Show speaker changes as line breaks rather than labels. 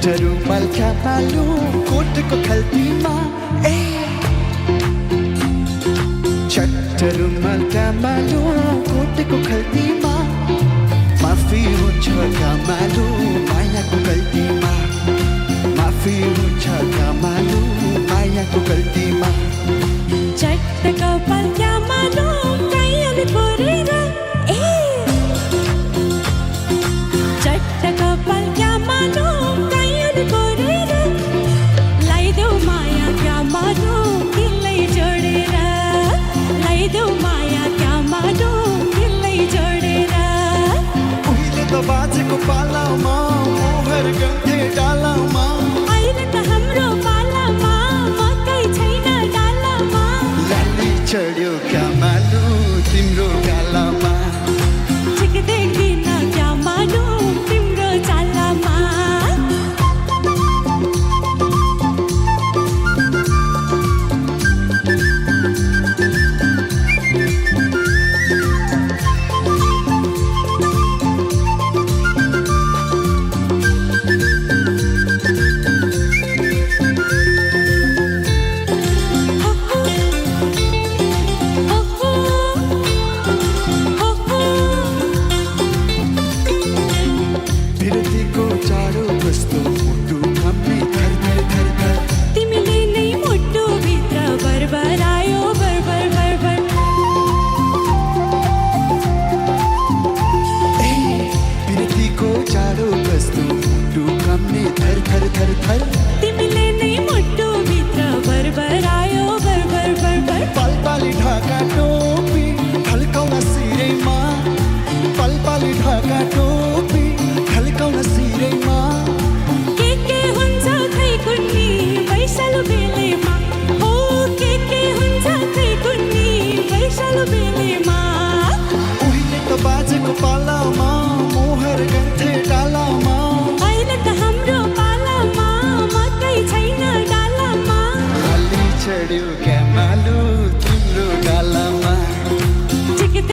रुमाल क्या मालूम कोटको खल्तीमा ए चट्ट रुमाल क्या मालूम कोटको खल्तीमा माफी हुन्छ क्या मालूम मायाको गल्तीमा माफी हुन्छ क्या मालूम मायाको गल्तीमा
चट्ट कपाल क्या मालूम कैयले कोरेर ए चट्ट कपाल क्या मालूम कैयले कोरेर लाइदेऊ माया क्या मालूम दिलै जोडेर लाइदेऊ माया